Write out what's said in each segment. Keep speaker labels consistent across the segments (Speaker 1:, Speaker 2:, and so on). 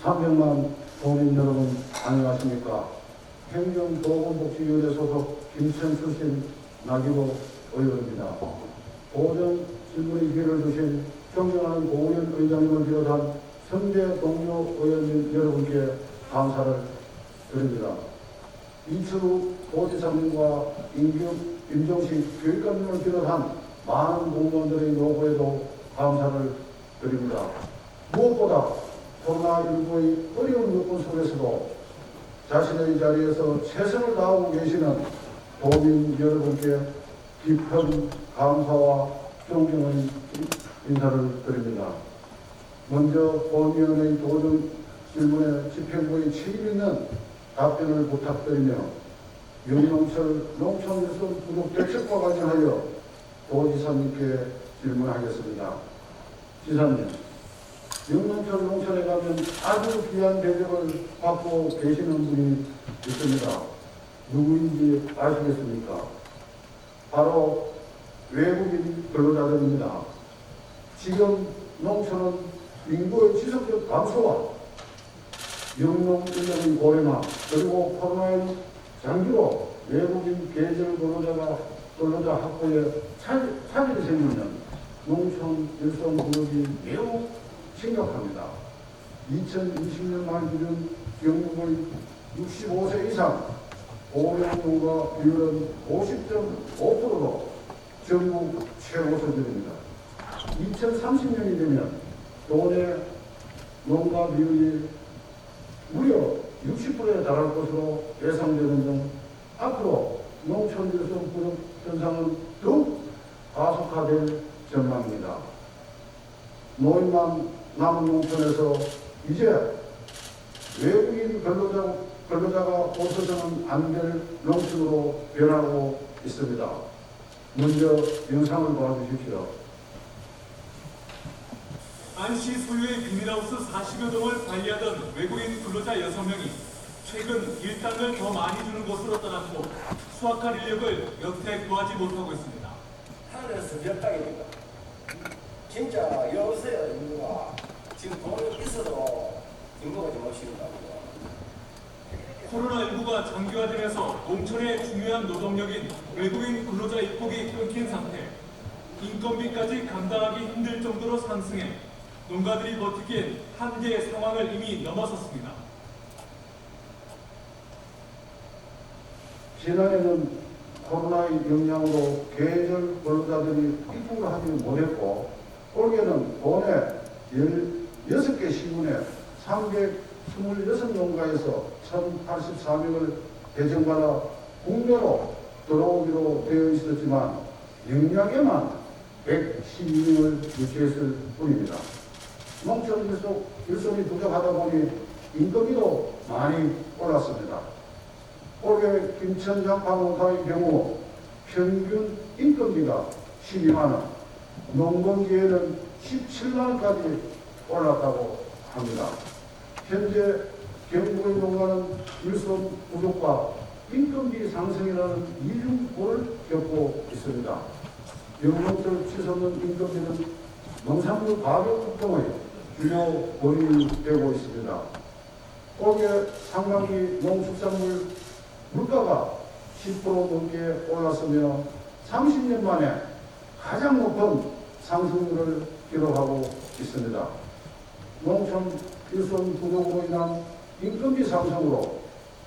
Speaker 1: 300만 도민 여러분 안녕하십니까? 행정보건복지위원회 소속 김천 출신 나기보 의원입니다. 오전 질문의 기회를 주신 존경하는 고우현 의장님을 비롯한 선배 동료 의원님 여러분께 감사를 드립니다. 이철우 도지사님과 임종식 교육감님을 비롯한 많은 공무원들의 노고에도 감사를 드립니다. 무엇보다 코로나19의 어려운 여건 속에서도 자신의 자리에서 최선을 다하고 계시는 도민 여러분께 깊은 감사와 존경의 인사를 드립니다. 먼저 본위원의 도전 질문에 집행부의 책임 있는 답변을 부탁드리며 윤영철 농촌일손 부족 대책과 관련하여 도지사님께 질문하겠습니다. 지사님, 영농철 농촌에 가면 아주 귀한 대접을 받고 계시는 분이 있습니다. 누구인지 아시겠습니까? 바로 외국인 근로자들입니다. 지금 농촌은 인구의 지속적 감소와 영농 인력의 고령화 그리고 코로나의 장기로 외국인 계절 근로자 확보에 차질이 생기면 농촌 일손 부족이 매우 심각합니다. 2020년 말 기준 경북의 65세 이상 고령농가 비율은 50.5%로 전국 최고 수준입니다. 2030년이 되면 도내 농가 비율이 무려 60%에 달할 것으로 예상되는 등 앞으로 농촌 일손 부족 현상은 더욱 가속화될 전망입니다. 노인만 남은 농촌에서 이제 외국인 근로자가 없어서는 안 될 농촌으로 변하고 있습니다. 먼저 영상을 봐주십시오.
Speaker 2: 안시 소유의 비닐하우스 40여 동을 관리하던 외국인 근로자 6명이 최근 일당을 더 많이 주는 곳으로 떠났고 수확할 인력을 여태 구하지 못하고 있습니다.
Speaker 3: 하늘에서 몇 땅입니까? 진짜 여보세요 인구가 지금 돈이 있어도 인구가 좀 없습니다.
Speaker 2: 코로나19가 장기화되면서 농촌의 중요한 노동력인 외국인 근로자 입국이 끊긴 상태, 인건비까지 감당하기 힘들 정도로 상승해 농가들이 버티기엔 한계의 상황을 이미 넘어섰습니다.
Speaker 1: 지난해는 코로나의 영향으로 계절 근로자들이 입국을 하지 못했고 올해는 도내 16개 시군에 326농가에서 1084명을 배정받아 국내로 들어오기로 되어 있었지만 영양에만 112명을 유치했을 뿐입니다. 농촌 일손이 부족하다 보니 인건비도 많이 올랐습니다. 올해 김천 양파농사의 경우 평균 인건비가 12만 원, 농번기에는 17만 원까지 올랐다고 합니다. 현재 경북의 농가는 일손 부족과 인건비 상승이라는 이중고를 겪고 있습니다. 영농철 치솟는 인건비는 농산물 가격 폭등의 주요 원인이 되고 있습니다. 올해 상반기 농축산물 물가가 10% 넘게 올랐으며 30년 만에 가장 높은 상승률을 기록하고 있습니다. 농촌 일손 부족으로 인한 인건비 상승으로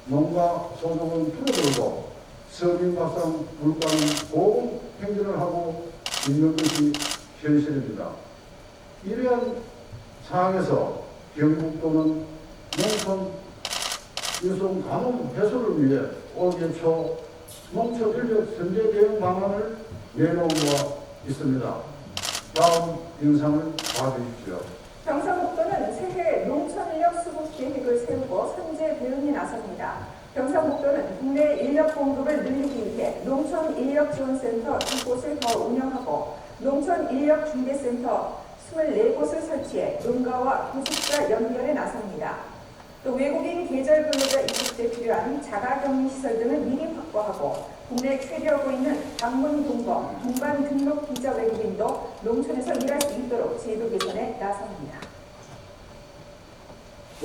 Speaker 1: 농가 소득은 줄어들고 서민밥상 물가는 고공행진을 하고 있는 것이 현실입니다. 이러한 상황에서 경북도는 농촌 일손 가뭄 해소를 위해 올해 초 농촌 인력 선제 대응 방안을 내놓은 바 있습니다. 다음 영상을 봐주십시오.
Speaker 4: 경상북도는 새해 농촌인력 수급 계획을 세우고 선제 대응에 나섭니다. 경상북도는 국내 인력 공급을 늘리기 위해 농촌인력지원센터 2곳을 더 운영하고 농촌인력중개센터 24곳을 설치해 농가와 기숙사 연결에 나섭니다. 또 외국인 계절 근로자 입국 때 필요한 자가격리시설 등을 미리 확보하고 국내 최대하고 있는 방문 동거, 동반 등록 비자 외국인도 농촌에서 일할 수 있도록 제도 개선에 나섭니다.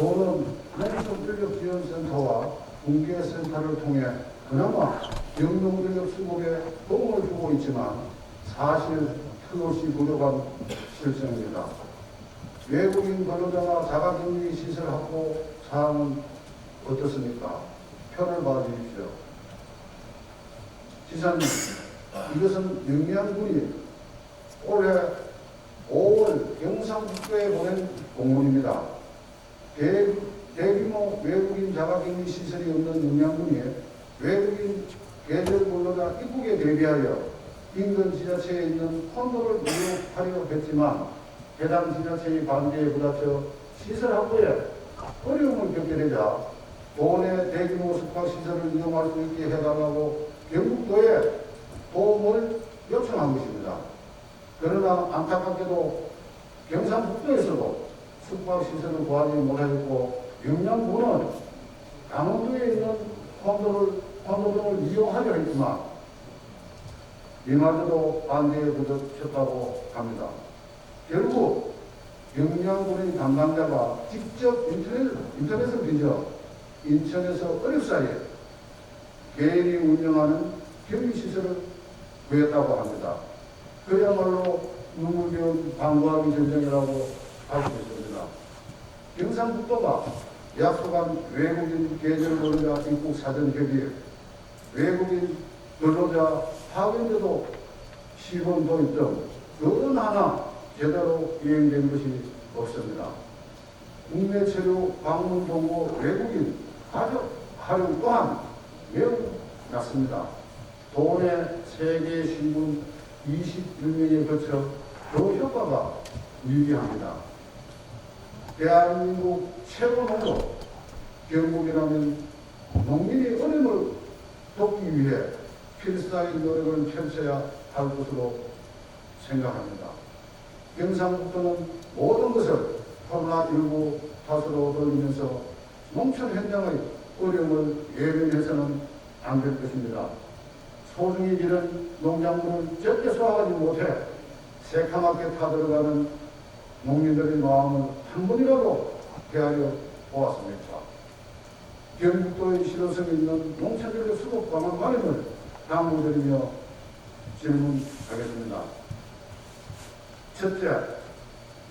Speaker 1: 도는 농촌인력지원센터와 군계센터를 통해 그나마 영농인력 수급에 도움을 주고 있지만 사실 턱없이 부족한 실정입니다. 외국인 근로자가 자가격리 시설 확보 사항은 어떻습니까? 표를 봐주십시오. 지사님, 이것은 영양군이 올해 5월 경상북도에 보낸 공문입니다. 대규모 외국인 자가격리 시설이 없는 영양군이 외국인 계절 근로자 입국에 대비하여 인근 지자체에 있는 콘도를 이용하려 했지만 해당 지자체의 반대에 부딪혀 시설 확보에 어려움을 겪게 되자 도내 대규모 숙박시설을 이용할 수 있게 해달라고 경북도에 도움을 요청한 것입니다. 그러나 안타깝게도 경상북도에서도 숙박시설을 구하지 못하였고 영양군은 강원도에 있는 콘도 등을 이용하려 했지만 이마저도 반대에 부딪혔다고 합니다. 결국 영양군의 담당자가 직접 인터넷을 빚어 인천에서 어렵사이에 개인이 운영하는 격리시설을 구했다고 합니다. 그야말로 눈물겨운 방구하기 전쟁이라고 할 수 있습니다. 경상북도가 약속한 외국인 계절 근로자 입국 사전 협의, 외국인 근로자 파견제도 시범 도입 등 어느 하나 제대로 이행된 것이 없습니다. 국내 체류 방문 동호 외국인 가족 활용 또한 매우 낮습니다. 도내 세계 신분 21명에 거쳐 그 효과가 미비합니다. 대한민국 최고 농도 경북이라면 농민의 어려움을 돕기 위해 필사의 노력을 펼쳐야 할 것으로 생각합니다. 경상북도는 모든 것을 코로나19 탓으로 돌리면서 농촌 현장의 어려움을 외면해서는 안 될 것입니다. 소중히 기른 농작물을 절대 소화하지 못해 새카맣게 타들어가는 농민들의 마음을 한 번이라도 헤아려 보았습니까? 경북도의 실효성 있는 농촌인력 수급 방안 마련을 당부드리며 질문하겠습니다. 첫째,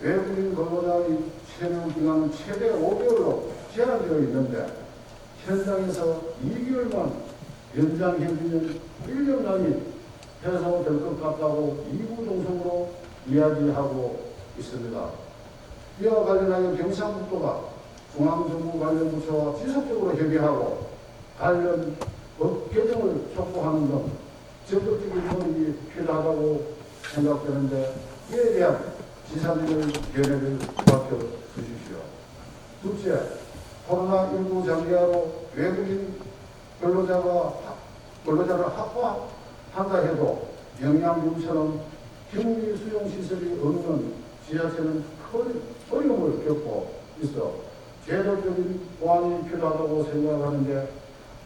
Speaker 1: 외국인 근로자의 체류 기간은 최대 5개월로 제한되어 있는데 현장에서 2개월만 연장해주면 1년간이 해소될 것 같다고 이구동성으로 이야기하고 있습니다. 이와 관련하여 경상북도가 중앙정부 관련 부처와 지속적으로 협의하고 관련 법 개정을 촉구하는 등 적극적인 노력이 필요하다고 생각되는데 이에 대한 지사님의 견해를 밝혀주십시오. 둘째, 코로나19 장기화로 외국인 근로자를 확보한다 해도 영양군처럼 격리 수용시설이 없는 지자체는 큰 어려움을 겪고 있어 제도적인 보완이 필요하다고 생각하는데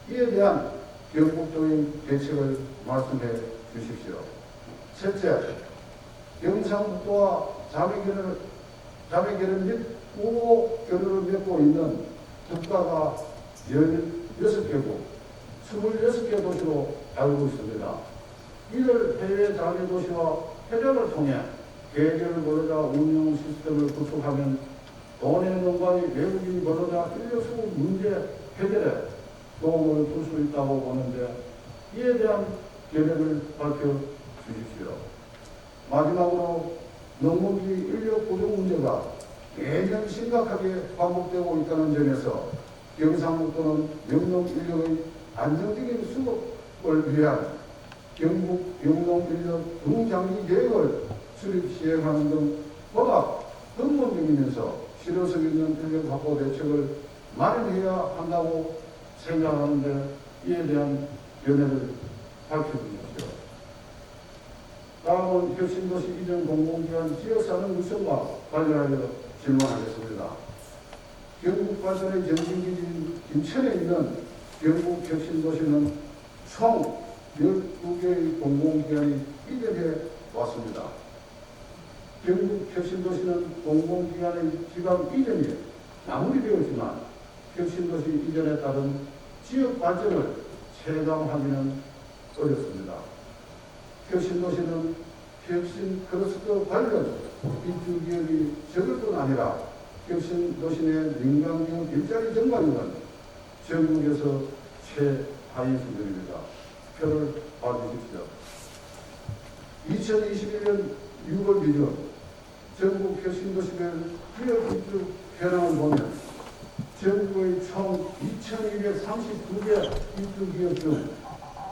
Speaker 1: 이에 대한 경북도의 대책을 말씀해 주십시오. 셋째, 경상북도와 자매결연 및 우호 결연을 맺고 있는 국가가 16개국, 26개 도시로 알고 있습니다. 이들 해외 자매 도시와 협력을 통해 계절 근로자 운영 시스템을 구축하면 도내 농가의 외국인 근로자 인력 수급 문제 해결에 도움을 줄 수 있다고 보는데 이에 대한 견해를 밝혀주십시오. 마지막으로 농무기 인력 부족 문제가 매년 심각하게 반복되고 있다는 점에서 경상북도는 영농 인력의 안정적인 수급을 위한 경북 영농 인력 중장기 계획을 수립 시행하는 등 보다 근본적이면서 실효성 있는 인력 확보 대책을 마련해야 한다고 생각하는데 이에 대한 견해를 밝혀주십시오. 다음은 혁신도시 이전 공공기관 지역사는 구성과 관련하여 질문하겠습니다. 경북 발전의 정신기지인 김천에 있는 경북 혁신도시는 총 12개의 공공기관이 이전해 왔습니다. 경북 혁신도시는 공공기관의 지방 이전이 마무리되었지만 혁신도시 이전에 따른 지역 발전을 체감하기는 어렵습니다. 혁신도시는 혁신 클러스터 관련 입주기업이 적을 뿐 아니라 혁신도시 내 민간기업 일자리 증가율은 전국에서 최하위 수준입니다. 표를 봐주십시오. 2021년 6월 기준 전국 혁신도시별 지역 입주 현황을 보면 전국의 총 2,239개 입주기업 중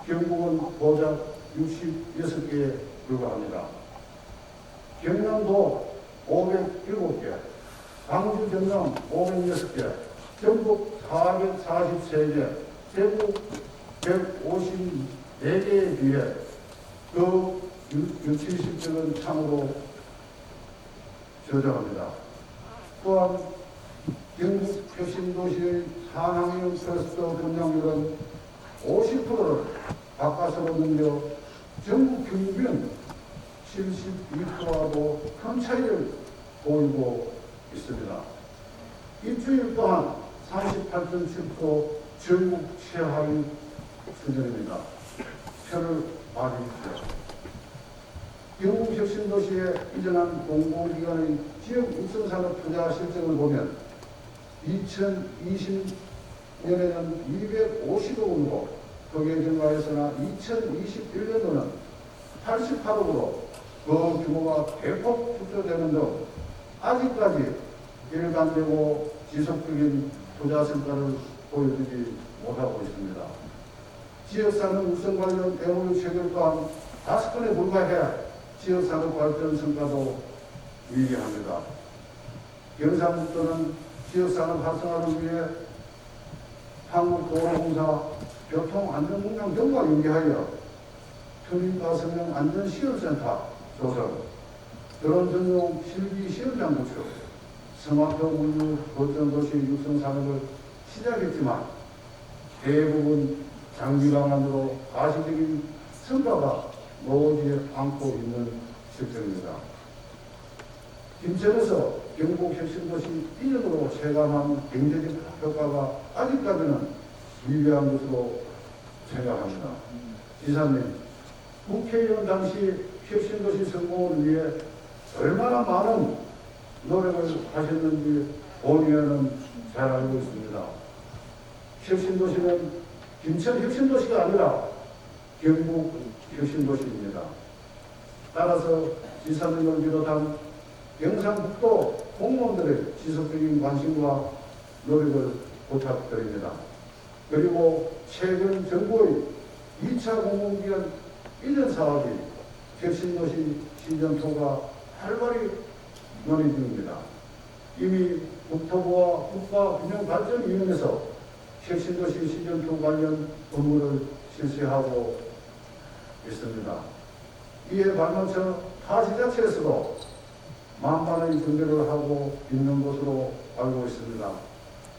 Speaker 1: 경북은 고작 66개에 불과합니다. 경남도 507개, 광주 전남 506개, 전북 443개, 대구 154개에 비해 그 60-70점은 참으로 저조합니다. 또한 경북 혁신도시의 상황형 클러스터 분양률은 50%를 바깥으로 넘겨 전국 평균 72%와도 큰 차이를 보이고 있습니다. 입주율 또한 38.7% 전국 최하위 수준입니다. 표를 봐주십시오. 경북 혁신도시에 이전한 공공기관의 지역 육성산업 투자 실적을 보면 2020년에는 250억 원으로 거기에 증가해서나 2021년도는 88억으로 그 규모가 대폭 축소되는 등 아직까지 일관되고 지속적인 투자 성과를 보여주지 못하고 있습니다. 지역산업 육성 관련 MOU 체결 또한 5건에 불과해 지역산업 발전 성과도 미비합니다. 경상북도는 지역산업 활성화를 위해 한국도로공사 교통안전공장 등과 연계하여 트림가성형 안전시험센터 조성, 드론 전용 실기 시험장 구축, 스마트 물류 거점도시 육성 산업을 시작했지만 대부분 장기 방안으로 가시적인 성과가 나오지 않고 있는 실정입니다. 김천에서 경북 혁신도시 이전으로 체감한 경제적 효과가 아직까지는 미비한 것으로 생각합니다. 지사님, 국회의원 당시 혁신도시 성공을 위해 얼마나 많은 노력을 하셨는지 본의원은 잘 알고 있습니다. 혁신도시는 김천 혁신도시가 아니라 경북 혁신도시입니다. 따라서 지사님을 비롯한 경상북도 공무원들의 지속적인 관심과 노력을 부탁드립니다. 그리고 최근 정부의 2차 공공기관 이전 사업이 혁신도시 시즌2가 활발히 논의 중입니다. 이미 국토부와 국가균형발전위원회에서 혁신도시 시즌2 관련 업무를 실시하고 있습니다. 이에 발맞춰 타 지자체에서도 만반의 준비를 하고 있는 것으로 알고 있습니다.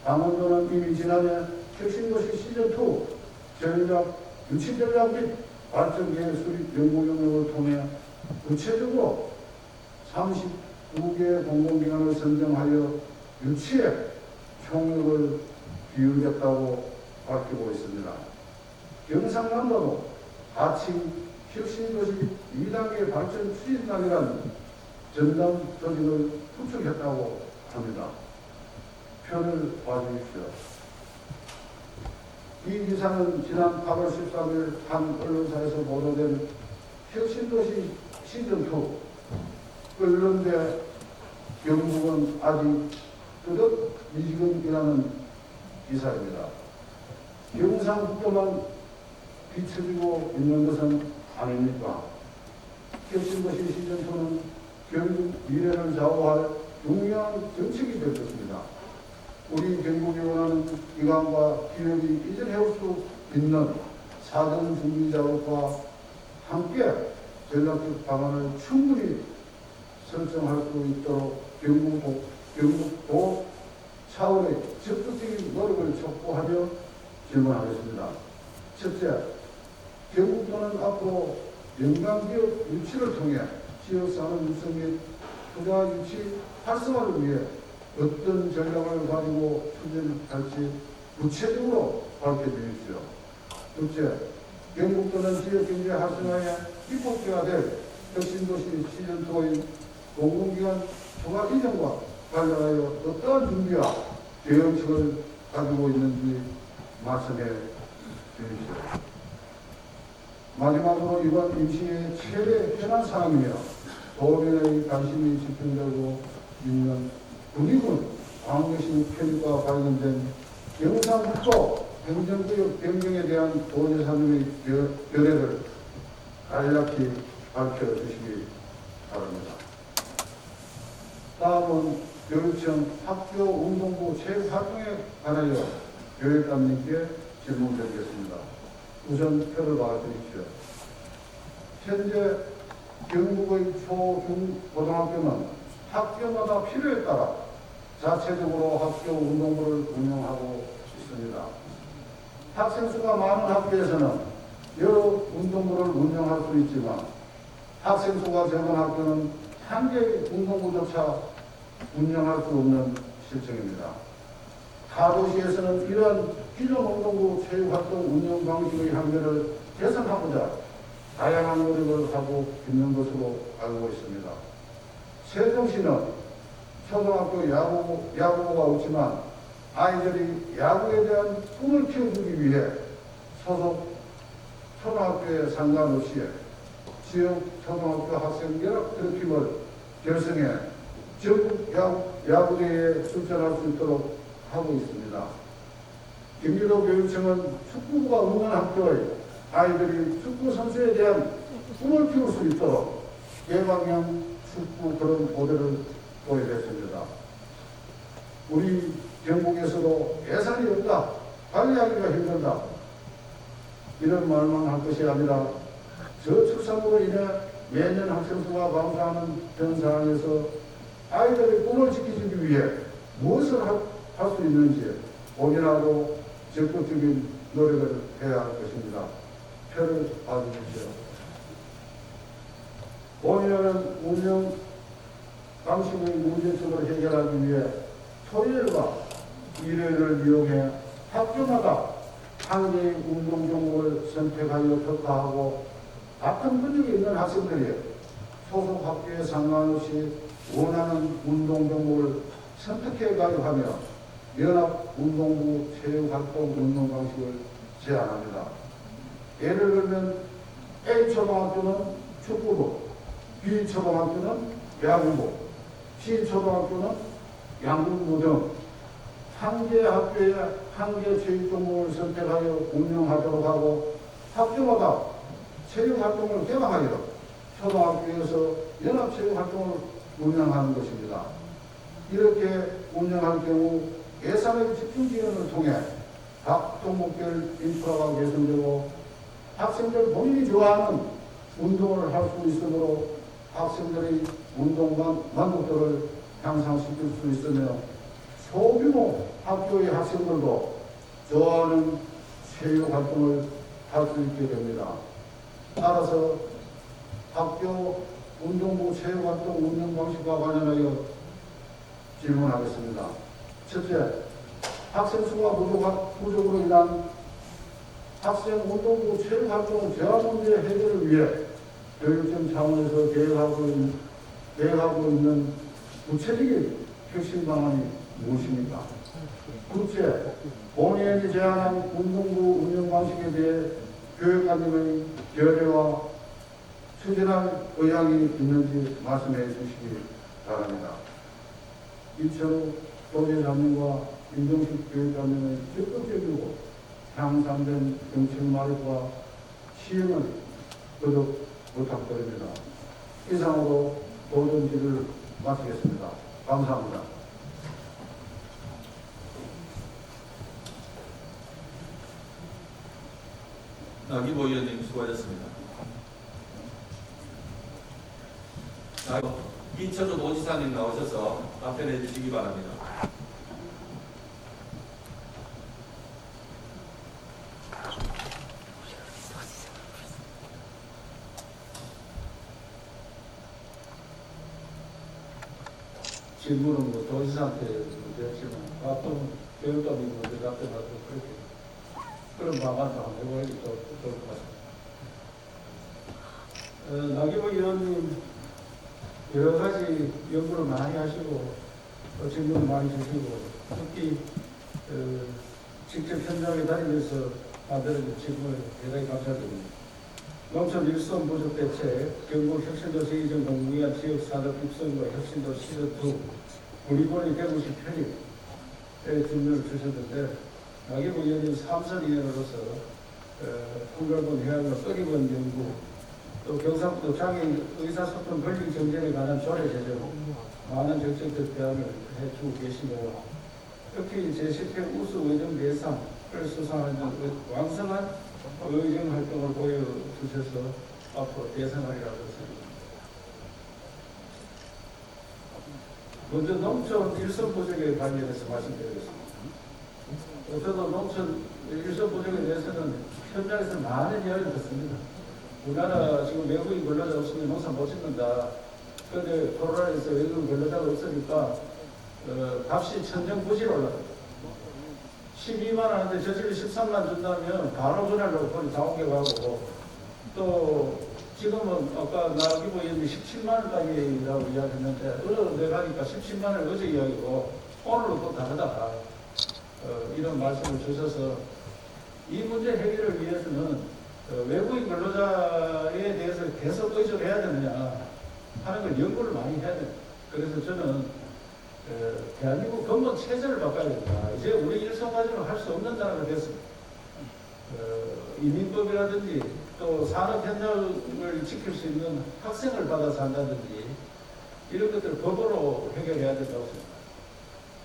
Speaker 1: 강원도는 이미 지난해 혁신도시 시즌2 전략, 유치 전략 및 발전계획 수립 연구 용역을 통해 구체적으로 39개 공공기관을 선정하여 유치에 총력을 기울였다고 밝히고 있습니다. 경상남도도 아침 혁신도시 2단계 발전 추진단이라는 전담 조직을 구축했다고 합니다. 표를 봐주십시오. 이 기사는 지난 8월 13일 한 언론사에서 보도된 혁신도시 시즌2 그런데 경북은 아직 끄덕 미지근이라는 기사입니다. 경상북도만 비춰지고 있는 것은 아닙니까? 혁신도시 시즌2는 경북 미래를 좌우할 중요한 정책이 될 것입니다. 우리 경북이 원하는 기관과 기업이 이전해올 수 있는 사전 준비 작업과 함께 전략적 방안을 충분히 설정할 수 있도록 경북도 차원의 적극적인 노력을 촉구하며 질문하겠습니다. 첫째, 경북도는 앞으로 연간기업 유치를 통해 지역산업 육성 및 투자 유치 활성화를 위해 어떤 전략을 가지고 추진할지 구체적으로 밝혀주십시오. 둘째, 경북도는 지역경제 활성화에 기폭제가 될 혁신도시 시즌2인 공공기관 추가 이전과 관련하여 어떠한 준비와 대응책을 가지고 있는지 말씀해 주십시오. 마지막으로 이번 임시의 최대 현안 사항이며 도민의 관심이 집중되고 있는 군의군 광역시 편입과 관련된 경상북도 행정구역 변경에 대한 도지사님의 결의를 간략히 밝혀주시기 바랍니다. 다음은 교육청 학교운동부 체육활동에 관하여 교육감님께 질문드리겠습니다. 우선 표를 봐주십시오. 현재 경북의 초, 중, 고등학교는 학교마다 필요에 따라 자체적으로 학교 운동부를 운영하고 있습니다. 학생 수가 많은 학교에서는 여러 운동부를 운영할 수 있지만 학생 수가 적은 학교는 한 개의 운동부조차 운영할 수 없는 실정입니다. 타 도시에서는 이러한 기존 운동부 체육활동 운영 방식의 한계를 개선하고자 다양한 노력을 하고 있는 것으로 알고 있습니다. 세종시는 초등학교 야구부가 없지만 아이들이 야구에 대한 꿈을 키워주기 위해 소속 초등학교에 상관없이 지역 초등학교 학생 연합 트로팀을 결성해 전국 야구대회에 출전할 수 있도록 하고 있습니다. 경기도 교육청은 축구부가 없는 학교의 아이들이 축구 선수에 대한 꿈을 키울 수 있도록 개방형 축구 그런 모델을 보여줬습니다. 우리 경북에서도 예산이 없다, 관리하기가 힘들다 이런 말만 할 것이 아니라 저출산으로 인해 매년 학생 수가 감소하는 현 상황에서 아이들의 꿈을 지키기 위해 무엇을 할 수 있는지 본인하고 적극적인 노력을 해야 할 것입니다. 표를 봐주십시오. 본인은 운영 방식의 문제점을 해결하기 위해 토요일과 일요일을 이용해 학교마다 한 개의 운동 종목을 선택하여 특화하고 같은 분위기에 있는 학생들이 소속 학교에 상관없이 원하는 운동 종목을 선택해 가입하며 연합운동부 체육활동 운동 방식을 제안합니다. 예를 들면 A초등학교는 축구부, B초등학교는 야구부, C초등학교는 양궁부 등 한 개 학교에 한 개 체육 종목을 선택하여 운영하도록 하고 학교마다 체육활동을 개방하여 초등학교에서 연합체육활동을 운영하는 것입니다. 이렇게 운영할 경우 예산의 집중 지원을 통해 각 종목별 인프라가 개선되고 학생들 본인이 좋아하는 운동을 할 수 있으므로 학생들의 운동 만족도를 향상시킬 수 있으며 소규모 학교의 학생들도 좋아하는 체육활동을 할 수 있게 됩니다. 따라서 학교 운동부 체육활동 운영 방식과 관련하여 질문하겠습니다. 첫째, 학생 수가 부족으로 인한 학생 운동부 체육활동 제한 문제 해결을 위해 교육청 차원에서 계획하고 있는 구체적인 혁신 방안이 무엇입니까? 둘째, 본인이 제안한 운동부 운영 방식에 대해 교육감님의 결의와 추진할 의향이 있는지 말씀해 주시기 바랍니다. 이철우 도지사님과 임종식 교육감님의 적극적이고 향상된 정책 마련과 시행을 거듭 부탁드립니다. 이상으로 도전지를 마치겠습니다. 감사합니다.
Speaker 5: 나기보 의원님 수고하셨습니다. 이철우 도지사님 나오셔서 답변해 주시기 바랍니다.
Speaker 1: 질문은 뭐 도지사한테 문제였지만 가끔 교육감이 문제 답변하고 그렇게 그런 방안도 한번 해보는 게 좋을 것 같습니다. 나경원 의원님 여러 가지 연구를 많이 하시고 또 질문을 많이 주시고 특히 직접 현장에 다니면서 만드는 질문을 대단히 감사드립니다. 농촌 일손 부족 대책, 경북 혁신도시 이전 공무위한 지역산업 입성과 혁신도 시즌2 우리본이 150 편입에 질문을 주셨는데 나경원 의원님 삼선위원으로서 풍별본 해양과 끓이본 연구 또 경상도 장애인 의사소통 권리 정전에 관한 조례 제정 많은 정책적 대안을 해주고 계시고 특히 제10회 우수 의정 대상을 수상하는 왕성한 의정 활동을 보여주셔서 앞으로 대상하리라고 생각합니다. 먼저 농촌 일선 부족에 관련해서 말씀드리겠습니다. 저도 농촌 일선 부족에 대해서는 현장에서 많은 이야기를 듣습니다. 우리나라 지금 외국인 근로자 없으면 농사 못 짓는다. 그런데 코로나에서 외국인 근로자가 없으니까 값이 천정부지로 올랐다. 12만 원 하는데 저쪽에 13만 준다면 바로 전화로 거의 다 옮겨가고 또 지금은 아까 나기보 의원이 17만 원까지라고 이야기했는데 어느 데 가니까 17만 원 어제 이야기고 오늘은 또 다르다. 이런 말씀을 주셔서 이 문제 해결을 위해서는 외국인 근로자에 대해서 계속 의존을 해야 되느냐 하는 걸 연구를 많이 해야 됩니다. 그래서 저는 대한민국 근본 체제를 바꿔야 된다. 이제 우리 일상가정을 할 수 없는 나라가 됐습니다. 이민법이라든지 또 산업 현장을 지킬 수 있는 학생을 받아서 한다든지 이런 것들을 법으로 해결해야 된다고 생각합니다.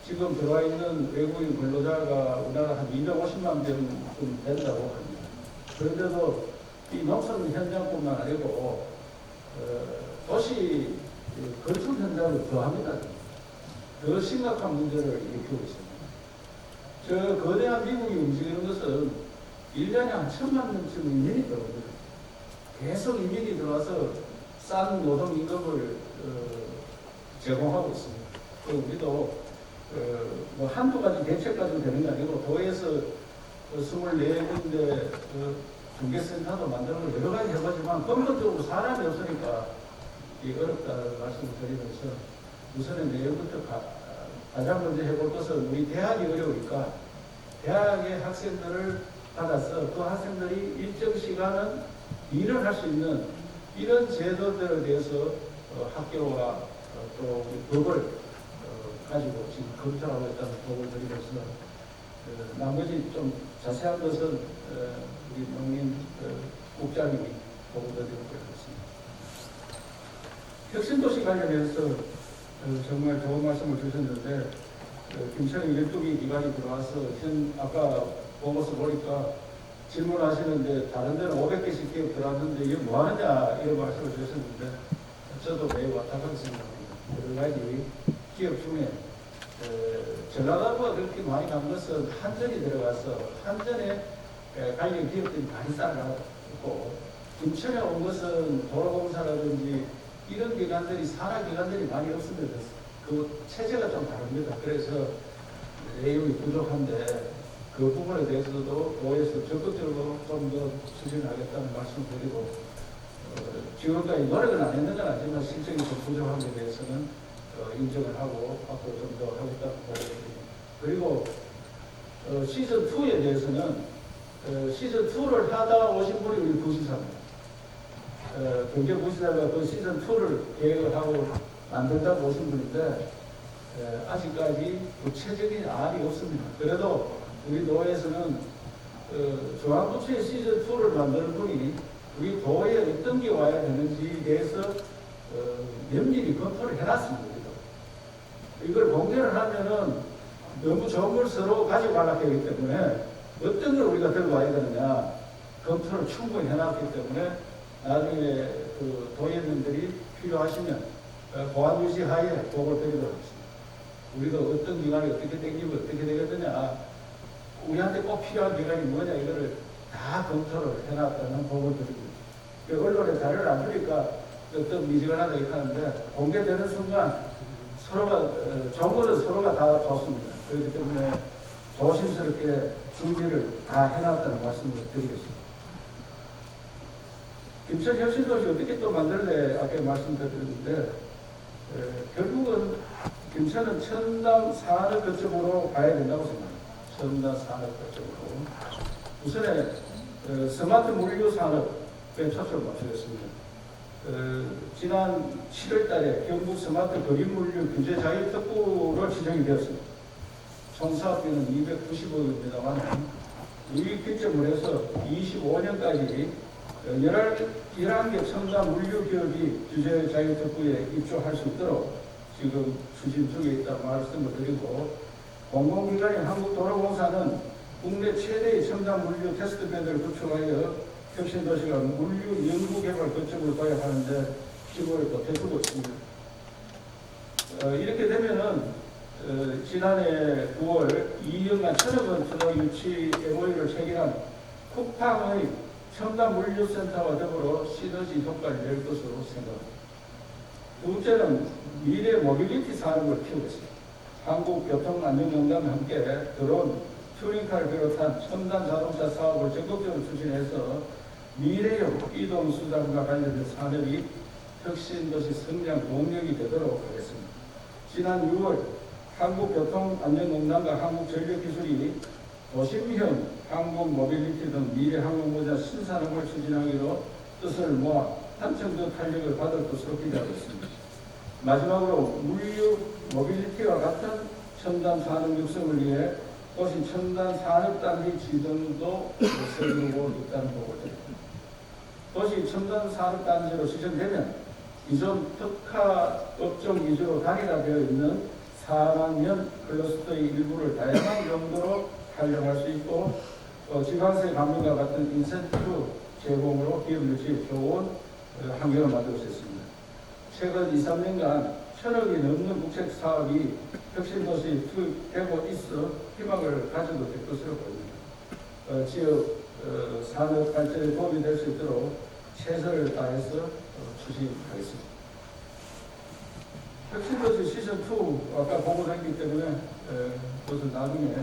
Speaker 1: 지금 들어와 있는 외국인 근로자가 우리나라 한 250만 명 된다고 합니다. 그런데도 이 농촌 현장뿐만 아니고 도시 건축 현장을 더합니다. 더 심각한 문제를 일으키고 있습니다. 저 거대한 미국이 움직이는 것은 1년에 한 1,000만 명쯤 이민이 들어옵니다. 계속 이민이 들어와서 싼 노동 임금을 제공하고 있습니다. 우리도 뭐 한두 가지 대책 가지고 되는 게 아니고 도에서 24군데 중개센터도 만들고 여러 가지 해보지만 근본적으로 사람이 없으니까 어렵다는 말씀을 드리면서 우선은 내일부터 가장 먼저 해볼 것은 우리 대학이 어려우니까 대학의 학생들을 받아서 그 학생들이 일정 시간은 일을 할 수 있는 이런 제도들에 대해서 학교와 또 법을 가지고 지금 검토하고 있다는 보고를 드리면서 나머지 좀 자세한 것은 우리 농림 국장님이 보고 드리도록 하겠습니다. 혁신도시 관련해서 정말 좋은 말씀을 주셨는데 김천에 12개 기관이 들어와서 아까 보고서 보니까 질문하시는데 다른 데는 500개씩 기업 들어왔는데 이게 뭐 하느냐 이런 말씀을 주셨는데 저도 매우 안타깝게 생각합니다. 여러 가지 기업 중에 전라도가 그렇게 많이 간 것은 한전이 들어가서 한전에 관련 기업들이 많이 쌓아가고 김천에 온 것은 도로공사라든지 이런 기관들이 산하기관들이 많이 없습니다. 그 체제가 좀 다릅니다. 그래서 내용이 부족한데 그 부분에 대해서도 도에서 적극적으로 좀 더 추진하겠다는 말씀을 드리고 지금까지 노력은 안 했는 건 아니지만 실적이 좀 부족한 데 대해서는 인정을 하고 앞으로 좀 더 하겠다고 보여드립니다. 그리고 시즌2에 대해서는 시즌2를 하다 오신 분이 우리 부시사입니다. 경제부시사가 그 시즌2를 계획을 하고 만든다고 오신 분인데 아직까지 구체적인 안이 없습니다. 그래도 우리 도에서는 중앙부처의 시즌2를 만드는 분이 우리 도에 어떤 게 와야 되는지에 대해서 면밀히 검토를 해놨습니다. 이걸 공개를 하면은 너무 좋은 걸 서로 가지고 가려고 하기 때문에 어떤 걸 우리가 들고 와야 되느냐 검토를 충분히 해놨기 때문에 나중에 그 도의원님들이 필요하시면 보안 유지 하에 보고를 드리도록 하겠습니다. 우리도 어떤 기관이 어떻게 땡기면 어떻게 되겠느냐 우리한테 꼭 필요한 기관이 뭐냐 이거를 다 검토를 해놨다는 보고를 드립니다. 언론에 자료를 안 주니까 어떤 미지근하다 이렇게 하는데 공개되는 순간 서로가 정보는 서로가 다 좋습니다. 그렇기 때문에 조심스럽게 준비를 다 해놨다는 말씀을 드리겠습니다. 김천 혁신도시 어떻게 또 만들래 아까 말씀드렸는데 결국은 김천은 첨단 산업 거점으로 가야 된다고 생각합니다. 첨단 산업 거점으로 우선에 스마트 물류 산업에 초점을 맞추겠습니다. 지난 7월 달에 경북 스마트 거리 물류 규제 자유 특구로 지정이 되었습니다. 총 사업비는 290억입니다만 이 기점을 해서 25년까지 11개 첨단 물류 기업이 규제 자유 특구에 입주할 수 있도록 지금 추진 중에 있다고 말씀을 드리고 공공기관인 한국도로공사는 국내 최대의 첨단 물류 테스트밴드를 구축하여 혁신도시가 물류 연구개발 거점으로 가야 하는데 기부를 보태주고 있습니다. 이렇게 되면은 지난해 9월 2년간 1,000억 원 투자 유치 MOU를 체결한 쿠팡의 첨단 물류센터와 더불어 시너지 효과를 낼 것으로 생각합니다. 두 번째는 미래 모빌리티 산업을 키우겠습니다. 한국교통안전공단과 함께 드론, 튜링카를 비롯한 첨단 자동차 사업을 적극적으로 추진해서 미래형 이동수단과 관련된 산업이 혁신도시 성장 동력이 되도록 하겠습니다. 지난 6월 한국교통안전공단과 한국전력기술이 도심형 항공 모빌리티 등 미래 항공모자 신산업을 추진하기로 뜻을 모아 한층 더 탄력을 받을 것으로 기대하고 있습니다. 마지막으로 물류 모빌리티와 같은 첨단 산업 육성을 위해 도시 첨단 산업단지 지정도 세우고 있다는 보고입니다. 도시 첨단 산업단지로 지정되면 기존 특화 업종 위주로 단일화되어 있는 4만 년 클러스터의 일부를 다양한 용도로 활용할 수 있고 지방세 감면과 같은 인센티브 제공으로 기업 유치에 좋은 환경을 만들 수 있습니다. 최근 2, 3년간 1,000억이 넘는 국책 사업이 혁신도시에 투입되고 있어 희망을 가져도 될 것으로 보입니다. 지역 산업 발전에 도움이 될 수 있도록 최선을 다해서 추진하겠습니다. 혁신도시 시즌2 아까 보고했기 때문에 그것은 나중에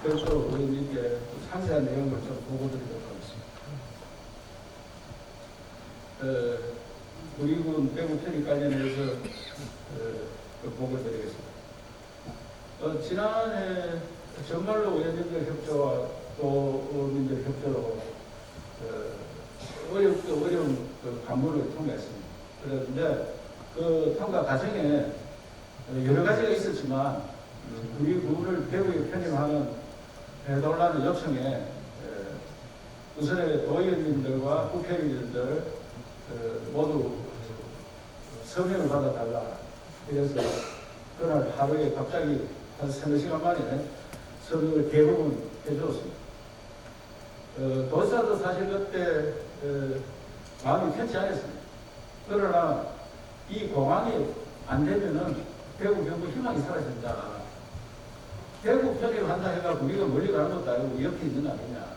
Speaker 1: 별도로 의원님께 상세한 내용을 좀 보고드리도록 하겠습니다. 우리군 배구 편입 관련해서 보고드리겠습니다. 지난해 정말로 의원님들 협조와 또 의원님들 협조로 어려운 관문을 통과했습니다. 그런데 그 통과 과정에 여러 가지가 있었지만 우리 군을 배구에 편입하는 해달라는 요청에 우선에 도의원님들과 국회의원님들 모두 서명을 받아달라. 그래서 그날 하루에 갑자기 한 3-4시간 만에 서명을 대부분 해주었습니다. 도사도 사실 그때 마음이 편치 않았습니다. 그러나 이 공항이 안 되면은 대구 경북 희망이 사라진다. 대구 편입한다 해가지고 우리가 멀리 가는 것도 아니고 옆에 있는 거 아니냐.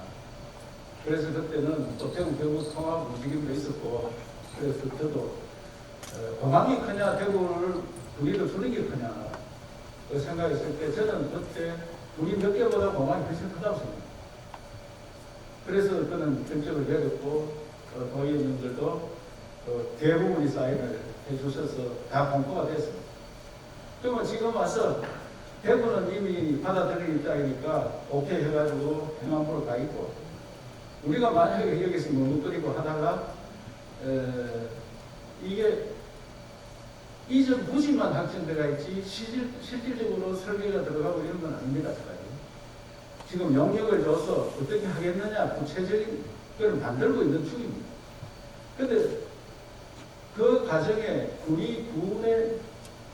Speaker 1: 그래서 그때는 또 대구 경북 통합 움직임도 있었고, 그래서 저도 공항이 크냐 대구를 우리를 주는 게 크냐 그 생각했을 때 저는 그때 우리 몇 개보다 공항이 훨씬 크다고 생각합니다. 그래서 그는 결정을 내렸고 도의원님들도 대부분이 사인을 해주셔서 다 공포가 됐습니다. 그러면 지금 와서 대구는 이미 받아들일 입장이니까 오케이 해가지고 행안부로 가 있고 우리가 만약에 여기서 머뭇거리고 하다가 이게 이전 부지만 확정돼가 있지 실질적으로 설계가 들어가고 이런 건 아닙니다. 지금 용역을 줘서 어떻게 하겠느냐 구체적인 걸 만들고 있는 중입니다. 그런데 그 과정에 우리 군의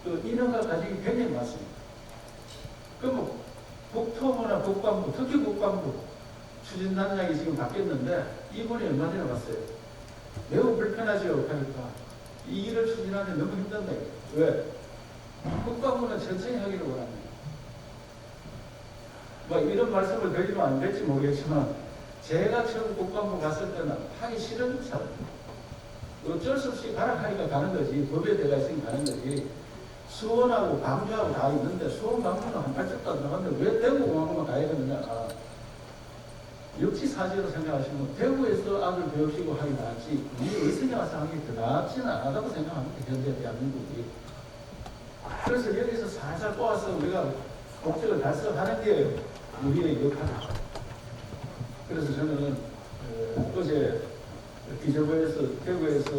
Speaker 1: 그 인허가 가지기 굉장히 많습니다. 그럼 국토부나 국방부, 특히 국방부 추진단장이 지금 바뀌었는데 이분이 얼마 전에 왔어요. 매우 불편하죠. 하니까 이 일을 추진하는데 너무 힘든다. 왜? 국방부는 천천히 하기를 원합니다. 뭐 이런 말씀을 드리면 안 될지 모르겠지만 제가 처음 국방부 갔을 때는 하기 싫은 사람입니다. 어쩔 수 없이 가라 하니까 가는 거지. 법에 들어가 있으니 가는 거지. 수원하고 광주하고 다 있는데 수원 광주는 한 발짝도 안 나갔는데 왜 대구공항만 가야 되느냐. 역지사지로 생각하시면 대구에서 아들 배우시고 하기 낫지 우리 의성에 와서 하는 게 더 낫지는 않다고 생각합니다. 현재 대한민국이. 그래서 여기서 살살 꼬아서 우리가 목적을 달성하는 게 우리의 역할이죠. 그래서 저는 어제 기재부에서 대구에서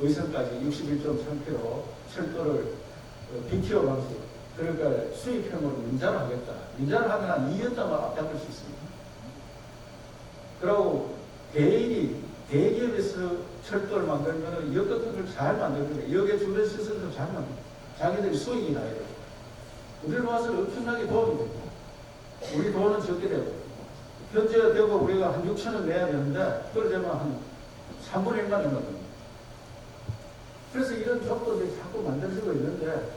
Speaker 1: 의성까지 61.3km 철도를 BTO 방식, 그러니까 수입형으로 민자를 하겠다. 민자를 하면 한 2년 동안 앞잡을 수 있습니다. 그리고 개인이 대기업에서 철도를 만들면 역 같은 걸 잘 만들거든요. 역의 주변 시설도 잘 만들고 자기들이 수익이 나야 돼요. 우리는 와서 엄청나게 도움이 됩니다. 우리 돈은 적게 되고 현재 되고 우리가 한 6천원 내야 되는데 그러려면 한 3분의 1만 얼마 됩니다. 그래서 이런 조건들이 자꾸 만들어지고 있는데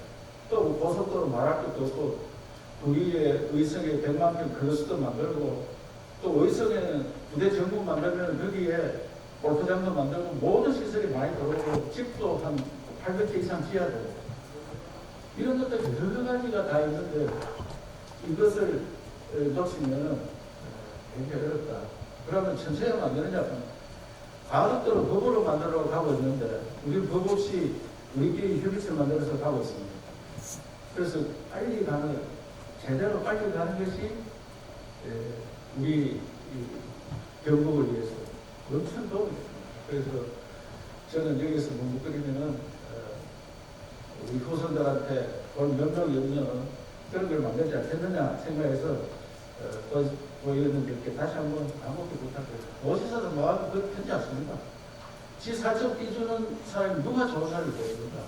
Speaker 1: 또 고속도로 말할 것도 없고 우리의 의성에 100만 평 클러스터 만들고 또 의성에는 부대 정부 만들면 거기에 골프장도 만들고 모든 시설이 많이 들어오고 집도 한 800개 이상 지어야 되고 이런 것들 여러 가지가 다 있는데 이것을 놓치면 굉장히 어렵다. 그러면 천천히 만드느냐? 가덕도로 법으로 만들어 가고 있는데 우리 법 없이 우리끼리 협의체를 만들어서 가고 있습니다. 그래서 빨리 가는, 제대로 빨리 가는 것이 우리 경북을 위해서 엄청 도움이 됩니다. 그래서 저는 여기서 묵묵거리면은 우리 후손들한테 돈 몇 명 없는 그런 걸 만들지 않겠느냐 생각해서 또 의원님들께 다시 한번 간곡히 부탁드립니다. 어디서도 뭐하고 그렇지 않습니다. 지 사적 빚주는 사람이 누가 좋은 사람이 되겠습니까?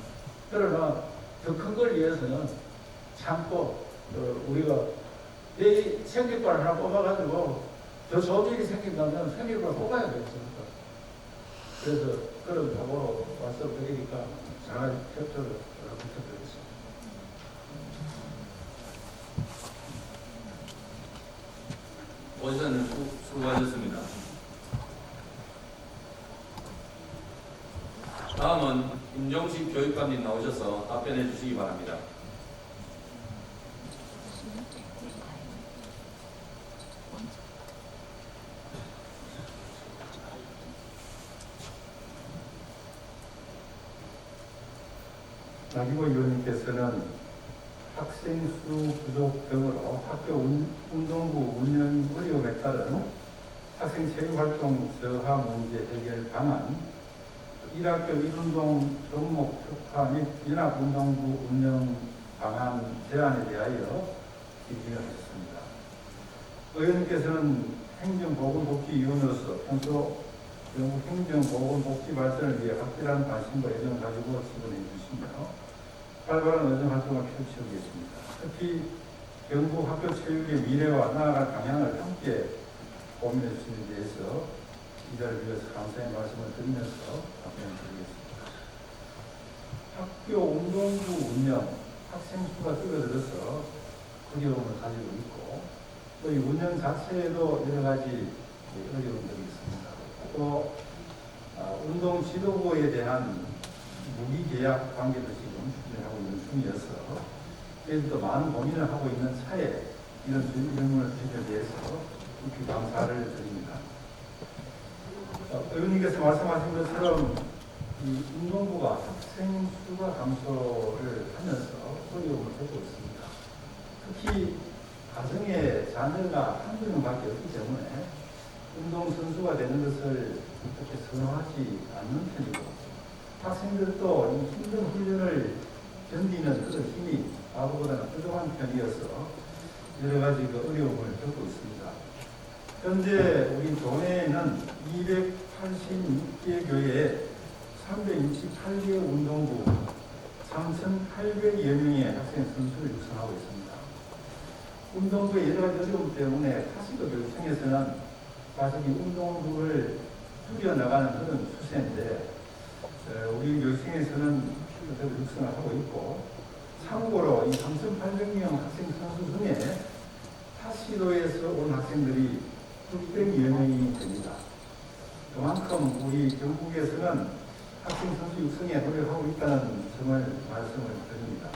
Speaker 1: 그러나 더 큰 걸 위해서는 참고 우리가 내 생길발 하나 뽑아가지고 더 좋은 일이 생긴다면 생길발 뽑아야 되겠습니까? 그래서 그런 각오로 말씀드리니까 잘 협조를 부탁드리겠습니다.
Speaker 5: 오시사님 수고하셨습니다. 다음은 임종식 교육감님 나오셔서 답변해 주시기 바랍니다.
Speaker 6: 나기보 의원님께서는 학생 수 부족 등으로 학교 운동부 운영 어려움에 따른 학생 체육활동 저하 문제 해결 방안, 1학교 1운동 종목 특화 및 연합운동부 운영 방안 제안에 대하여 질의하셨습니다. 의원님께서는 행정보건복지위원으로서 평소 영국 행정보건복지 발전을 위해 확실한 관심과 애정을 가지고 지원해 주시며 활발한 의정활동을 펼쳐오겠습니다. 특히 경북 학교 체육의 미래와 나아갈 방향을 함께 고민해 주시는 데 대해서 이 자리를 위해서 감사의 말씀을 드리면서 답변드리겠습니다. 학교 운동부 운영, 학생 수가 줄어들어서 어려움을 가지고 있고 또 이 운영 자체에도 여러 가지 어려움들이 있습니다. 또 운동 지도부에 대한 무기계약 관계도 지금 추진하고 있는 중이어서 그래서 또 많은 고민을 하고 있는 차에 이런 질문을 주신 데 대해서 깊이 감사를 드립니다. 의원님께서 말씀하신 것처럼 이 운동부가 학생 수가 감소를 하면서 어려움을 겪고 있습니다. 특히 가정에 자녀가 한두 명밖에 없기 때문에 운동선수가 되는 것을 그렇게 선호하지 않는 편이고 학생들도 이 힘든 훈련을 견디는 그런 힘이 과거보다는 부족한 편이어서 여러 가지 어려움을 겪고 있습니다. 현재 우리 도내에는 286개 교회에 368개 운동부 3,800여 명의 학생 선수를 육성하고 있습니다. 운동부의 여러 가지 어려움 때문에 사실은 교육청에서는 사실 이 운동부를 줄여나가는 그런 추세인데 우리 교육청에서는 그대로 육성을 하고 있고 참고로 이 3,800명 학생 선수 중에 타시도에서 온 학생들이 600여 명이 됩니다. 그만큼 우리 경북에서는 학생 선수 육성에 노력하고 있다는 점을 말씀을 드립니다.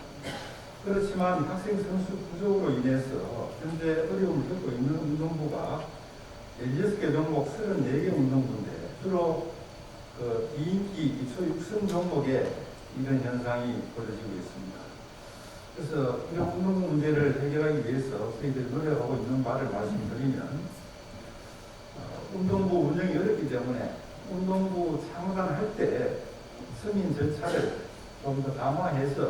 Speaker 6: 그렇지만 학생 선수 부족으로 인해서 현재 어려움을 겪고 있는 운동부가 16개 종목 34개 운동부인데 주로 그 비인기 기초 육성 종목에 이런 현상이 벌어지고 있습니다. 그래서 이런 운동 문제를 해결하기 위해서 저희들이 노력하고 있는 바를 말씀드리면 운동부 운영이 어렵기 때문에 운동부 창단할 때 승인 절차를 좀 더 강화해서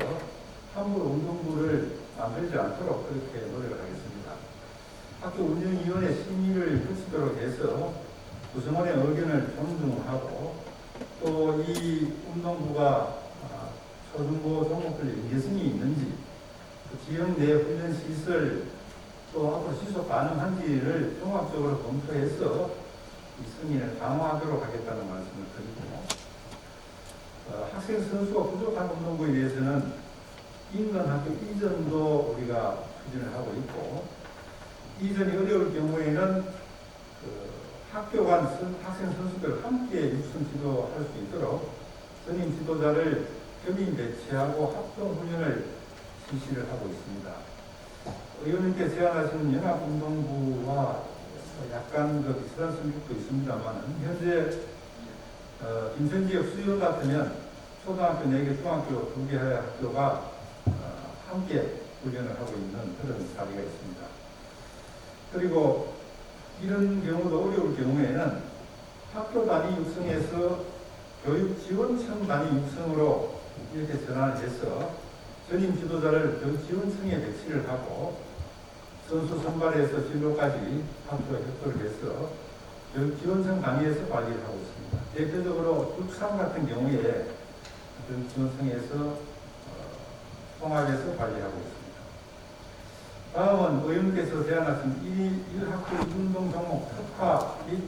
Speaker 6: 함부로 운동부를 만들지 않도록 그렇게 노력을 하겠습니다. 학교 운영위원회 심의를 거치도록 해서 구성원의 의견을 존중하고 또 이 운동부가 초중고 종목들 연계성이 있는지 그 지역 내 훈련 시설 또 앞으로 지속 가능한지를 종합적으로 검토해서 이 승인을 강화하도록 하겠다는 말씀을 드리고 학생 선수가 부족한 운동부에 대해서는 인근 학교 이전도 우리가 추진을 하고 있고 이전이 어려울 경우에는 그 학교 간 학생 선수들 함께 육성 지도할 수 있도록 선임 지도자를 겸임 배치하고 합동 훈련을 실시를 하고 있습니다. 의원님께 제안하신 연합운동부와 약간 그 비슷한 성격도 있습니다만 현재 인천 지역 수요 같으면 초등학교 4개, 중학교 2개 학교가 함께 훈련을 하고 있는 그런 사례가 있습니다. 그리고 이런 경우도 어려울 경우에는 학교 단위 육성에서 교육지원청 단위 육성으로 이렇게 전환을 해서 전임 지도자를 교육지원청에 배치를 하고 선수 선발에서 진로까지 학교와 협조를 해서 교육지원청 단위에서 관리를 하고 있습니다. 대표적으로 육상 같은 경우에 교육지원청에서 통합해서 관리하고 있습니다. 다음은 의원께서 제안하신 1학교 운동 종목 특화 및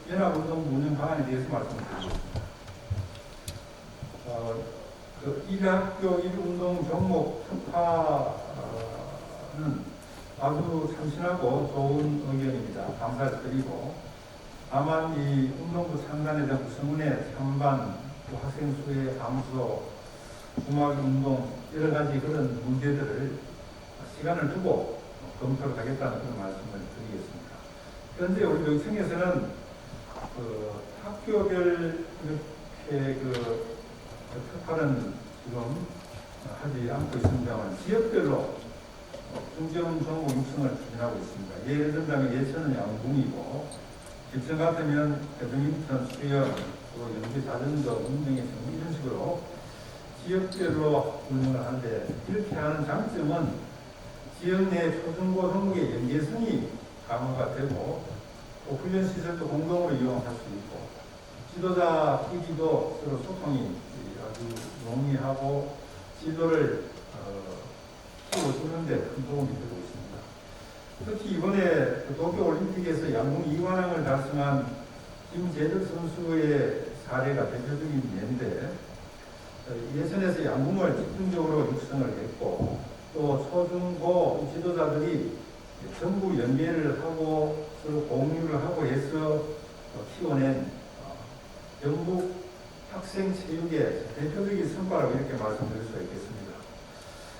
Speaker 6: 연합운동부 운영 방안에 대해서 말씀드리겠습니다. 그 1학교 1운동 종목 특화는 아주 참신하고 좋은 의견입니다. 감사를 드리고 다만 이 운동부 창단에 대한 구성원의 찬반, 또 학생 수의 감소, 중학 운동 여러 가지 그런 문제들을 시간을 두고 검토를 하겠다는 그런 말씀을 드리겠습니다. 현재 우리 교육청에서는 그 학교별 이렇게 그 특화는 지금 하지 않고 있습니다만 지역별로 중점 종목 육성을 추진하고 있습니다. 예를 들자면 예천은 양궁이고 기천 같으면 배드민턴, 수영, 또 연기 자전거, 운동의 등 이런 식으로 지역별로 운영을 하는데 이렇게 하는 장점은 지역 내 초중고 종목의 연계성이 강화가 되고 또 훈련 시설도 공동으로 이용할 수 있고 지도자 끼리도 서로 소통이 아주 용이하고 지도를 키워주는데 큰 도움이 되고 있습니다. 특히 이번에 도쿄올림픽에서 양궁 2관왕을 달성한 김재덕 선수의 사례가 대표적인 예인데 예선에서 양궁을 집중적으로 육성을 했고 또 초중고 지도자들이 전부 연계를 하고 서로 공유를 하고 해서 키워낸 전국 학생 체육의 대표적인 성과라고 이렇게 말씀드릴 수 있겠습니다.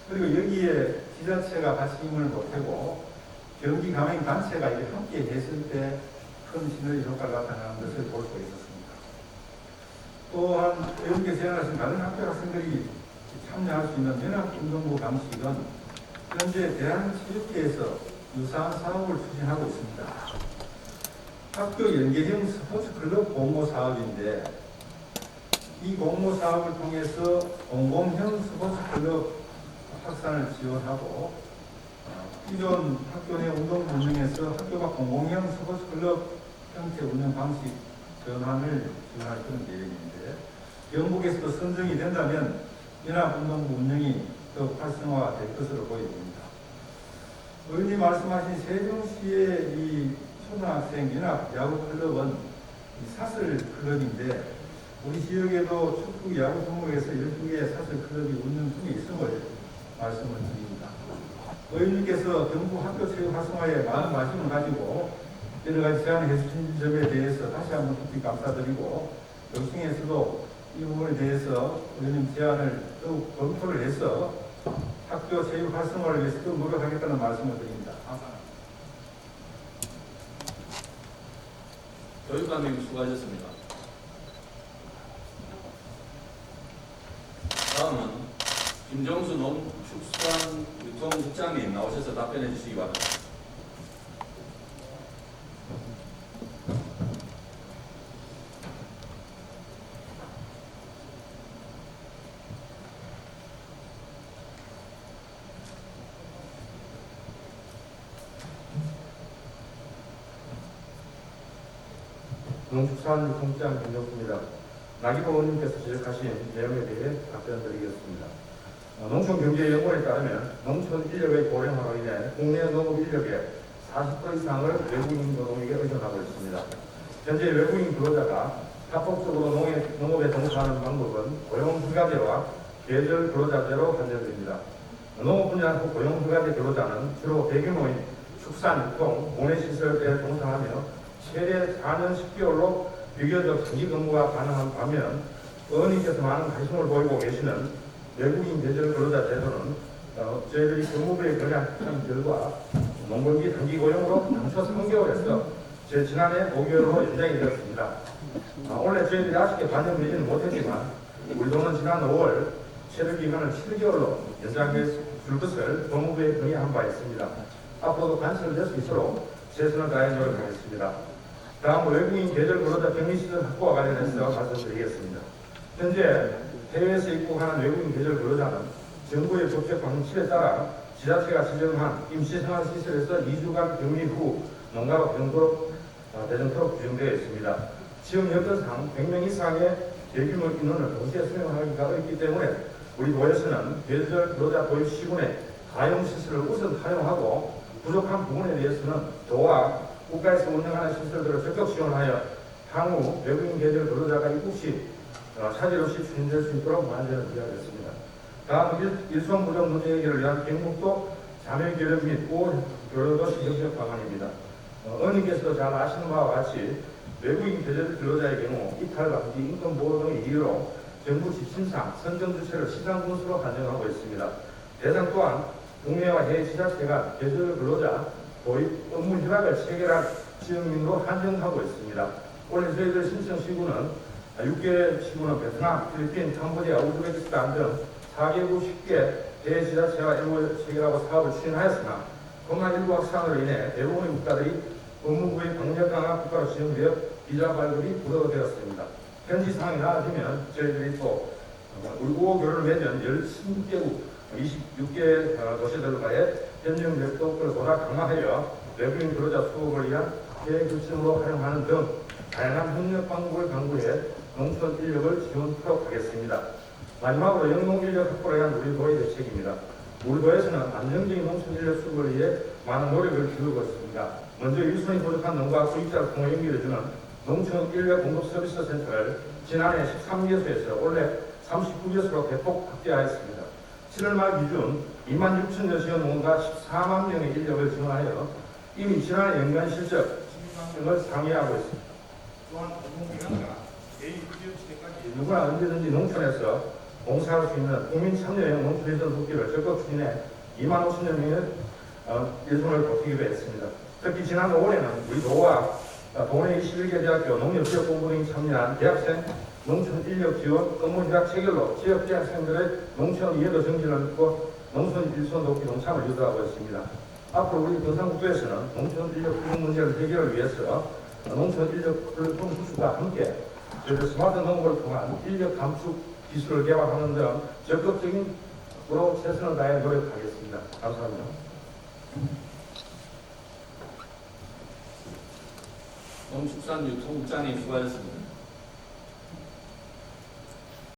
Speaker 6: 그리고 여기에 지자체가 같이 힘을 보태고 경기 강행 단체가 이렇게 함께 했을 때 큰 시너지 효과가 나타나는 것을 볼 수 있었습니다. 또한 의원께 제안하신 다른 학교 학생들이 참여할 수 있는 연합운동부 방식은 현재 대한체육회에서 유사한 사업을 추진하고 있습니다. 학교 연계형 스포츠 클럽 공모 사업인데 이 공모 사업을 통해서 공공형 스포츠 클럽 확산을 지원하고 기존 학교 내 운동부 운영에서 학교가 공공형 스포츠 클럽 형태 운영 방식 전환을 지원할 그런 계획인데 영국에서도 선정이 된다면 연합운동부 운영이 더 활성화될 것으로 보입니다. 의원님 말씀하신 세종시의 이 초등학생 연합 야구 클럽은 사슬 클럽인데 우리 지역에도 축구 야구 종목에서 12개의 사슬 클럽이 운영 중에 있음을 말씀을 드립니다. 의원님께서 경북 학교 체육 활성화에 많은 관심을 가지고 여러 가지 제안을 해주신 점에 대해서 다시 한번 깊이 감사드리고 교육청에서도 이 부분에 대해서 의원님 제안을 더욱 검토를 해서 학교 체육 활성화를 위해서도 노력하겠다는 말씀을 드립니다.
Speaker 5: 교육관님 수고하셨습니다. 다음은 김정수 농축산유통국장님 나오셔서 답변해 주시기 바랍니다.
Speaker 6: 농축산유통장 김정수입니다. 나기보 의원님께서 지적하신 내용에 대해 답변드리겠습니다. 농촌경제연구원에 따르면 농촌 인력의 고령화로 인해 국내 농업 인력의 40% 이상을 외국인 노동에게 의존하고 있습니다. 현재 외국인 근로자가 합법적으로 농업에 종사하는 방법은 고용휴가제와 계절 근로자제로 판정됩니다. 농업 분야 고용휴가제 근로자는 주로 대규모인 축산, 유통, 모내시설에 종사하며 최대 4년 10개월로 비교적 장기 근무가 가능한 반면 의원님께서 많은 관심을 보이고 계시는 외국인 계절 근로자 제도는 저희들이 근무부의 권한 결과 농번기 단기 고용으로 당초 3개월에서 지난해 5개월로 연장이 되었습니다. 원래 저희들이 아쉽게 반영되지는 못했지만 우리 동은 지난 5월 체류 기간을 7개월로 연장해 줄 것을 법무부에 건의한 바 있습니다. 앞으로도 간섭될 수 있도록 최선을 다해 노력하겠습니다. 다음 외국인 계절 근로자 격리시설 확보와 관련해서 말씀드리겠습니다. 현재 해외에서 입국하는 외국인 계절 근로자는 정부의 법적 방침에 따라 지자체가 지정한 임시생활시설에서 2주간 격리 후 농가로 배정토록 규정되어 있습니다. 지금 여건상 100명 이상의 대규모 인원을 동시에 수용하기가 어렵기 때문에 우리 도에서는 계절 근로자 도입 시군에 가용시설을 우선 활용하고 부족한 부분에 대해서는 도와 국가에서 운영하는 시설들을 적극 지원하여 향후 외국인 계절 근로자가 입국 시 차질 없이 추진될 수 있도록 만전을 기하겠습니다. 다음 일손부족 문제 해결을 위한 경북도 자매교련 및 고교류도시 협력 방안입니다. 의원님께서도 잘 아시는 바와 같이 외국인 계절 근로자의 경우 이탈 방지, 인권 보호 등의 이유로 정부 지침상 선정 주체를 시장 군수로 판정하고 있습니다. 대상 또한 국내와 해외 지자체가 계절 근로자 도입 업무 휴학을 체결한 지역민으로 한정하고 있습니다. 올해 저희들 신청 시구는 6개 시구는 베트남, 필리핀, 캄보디아, 우즈베키스탄 등 4개국 10개 대지자체와 MOU 체결하고 사업을 추진하였으나 코로나19 확산으로 인해 대부분의 국가들이 법무부의 방역 강화 국가로 지정되어 비자 발급이 불허되었습니다. 현지 상황이 나아지면 저희들이 또 우리 우호교류를 매년 16개국 26개 도시들과의 현지형 네트워크를 보다 강화하여 외국인 근로자 수급을 위한 계획 결정으로 활용하는 등 다양한 협력 방법을 강구해 농촌 인력을 지원하도록 하겠습니다. 마지막으로 영농 인력 확보를 위한 우리 도의 대책입니다. 우리 도에서는 안정적인 농촌 인력 수급을 위해 많은 노력을 기울이고 있습니다. 먼저 일손이 부족한 농가 구입자를 통해 연결해주는 농촌 인력 공급 서비스 센터를 지난해 13개소에서 올해 39개소로 대폭 확대하였습니다. 7월 말 기준 26,000여 시의 농가 14만 명의 인력을 지원하여 이미 지난해 연간 실적 등을 상회하고 있습니다. 또한 공공기관과 개인기업체까지 누구나 언제든지 농촌에서 봉사할 수 있는 국민 참여형 농촌인선 돕기를 적극 추진해 2만 5천여 명의 일손을 보태기로 했습니다. 특히 지난 5월에는 우리 도와 동해 21개 대학교 농협지역본부 등이 참여한 대학생 농촌 인력 지원 업무 휴학 체결로 지역 대학생들의 농촌 이해도 정진을 돕고 농촌 일손 돕기 동참을 유도하고 있습니다. 앞으로 우리 경상북도에서는 농촌 인력 부족 문제를 해결을 위해서 농촌 인력 플랫폼 구축과 함께 저희들 스마트 농업을 통한 인력 감축 기술을 개발하는 등 적극적으로 최선을 다해 노력하겠습니다. 감사합니다.
Speaker 5: 농축산유통국장님 수고하셨습니다.